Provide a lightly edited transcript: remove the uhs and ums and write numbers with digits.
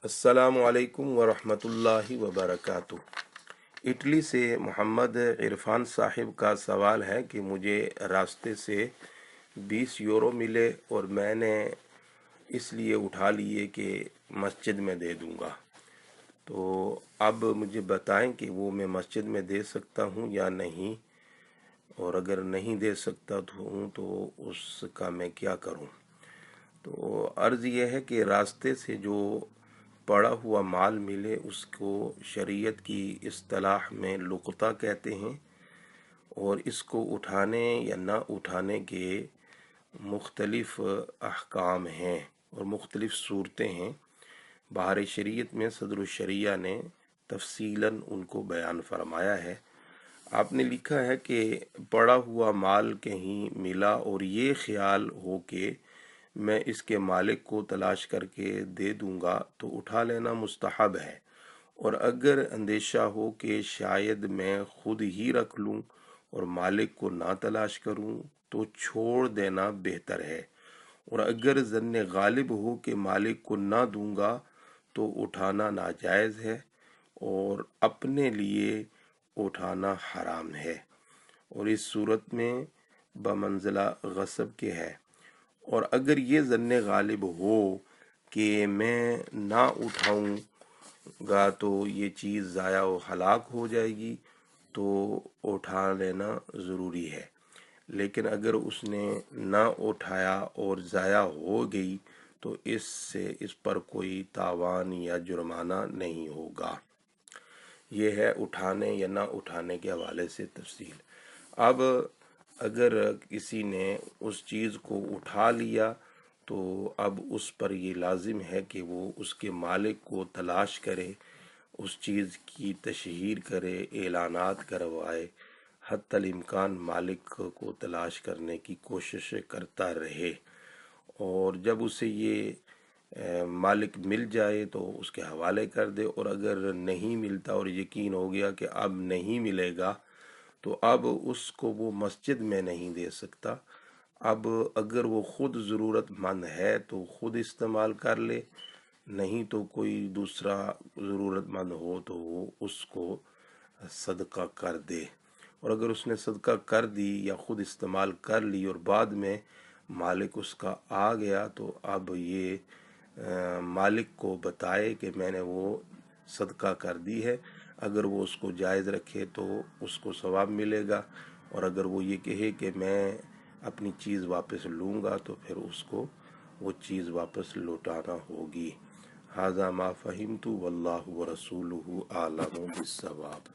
السلام علیکم ورحمۃ وبرکاتہ۔ اٹلی سے محمد عرفان صاحب کا سوال ہے کہ مجھے راستے سے 20 یورو ملے اور میں نے اس لیے اٹھا لیے کہ مسجد میں دے دوں گا، تو اب مجھے بتائیں کہ وہ میں مسجد میں دے سکتا ہوں یا نہیں، اور اگر نہیں دے سکتا ہوں تو اس کا میں کیا کروں۔ تو عرض یہ ہے کہ راستے سے جو پڑا ہوا مال ملے اس کو شریعت کی اصطلاح میں لقطہ کہتے ہیں، اور اس کو اٹھانے یا نہ اٹھانے کے مختلف احکام ہیں اور مختلف صورتیں ہیں۔ بہار شریعت میں صدر الشریعہ نے تفصیلاً ان کو بیان فرمایا ہے۔ آپ نے لکھا ہے کہ پڑا ہوا مال کہیں ملا اور یہ خیال ہو کہ میں اس کے مالک کو تلاش کر کے دے دوں گا تو اٹھا لینا مستحب ہے، اور اگر اندیشہ ہو کہ شاید میں خود ہی رکھ لوں اور مالک کو نہ تلاش کروں تو چھوڑ دینا بہتر ہے، اور اگر ظن غالب ہو کہ مالک کو نہ دوں گا تو اٹھانا ناجائز ہے اور اپنے لیے اٹھانا حرام ہے، اور اس صورت میں بمنزلہ غصب کے ہے۔ اور اگر یہ ظن غالب ہو کہ میں نہ اٹھاؤں گا تو یہ چیز ضائع و ہلاک ہو جائے گی تو اٹھا لینا ضروری ہے، لیکن اگر اس نے نہ اٹھایا اور ضائع ہو گئی تو اس پر کوئی تاوان یا جرمانہ نہیں ہوگا۔ یہ ہے اٹھانے یا نہ اٹھانے کے حوالے سے تفصیل۔ اب اگر کسی نے اس چیز کو اٹھا لیا تو اب اس پر یہ لازم ہے کہ وہ اس کے مالک کو تلاش کرے، اس چیز کی تشہیر کرے، اعلانات کروائے، حتی الامکان مالک کو تلاش کرنے کی کوشش کرتا رہے، اور جب اسے یہ مالک مل جائے تو اس کے حوالے کر دے، اور اگر نہیں ملتا اور یقین ہو گیا کہ اب نہیں ملے گا تو اب اس کو وہ مسجد میں نہیں دے سکتا۔ اب اگر وہ خود ضرورت مند ہے تو خود استعمال کر لے، نہیں تو کوئی دوسرا ضرورت مند ہو تو وہ اس کو صدقہ کر دے، اور اگر اس نے صدقہ کر دی یا خود استعمال کر لی اور بعد میں مالک اس کا آ گیا تو اب یہ مالک کو بتائے کہ میں نے وہ صدقہ کر دی ہے۔ اگر وہ اس کو جائز رکھے تو اس کو ثواب ملے گا، اور اگر وہ یہ کہے کہ میں اپنی چیز واپس لوں گا تو پھر اس کو وہ چیز واپس لوٹانا ہوگی۔ ھذا ما فہمت واللہ ورسولہ اعلم بالصواب۔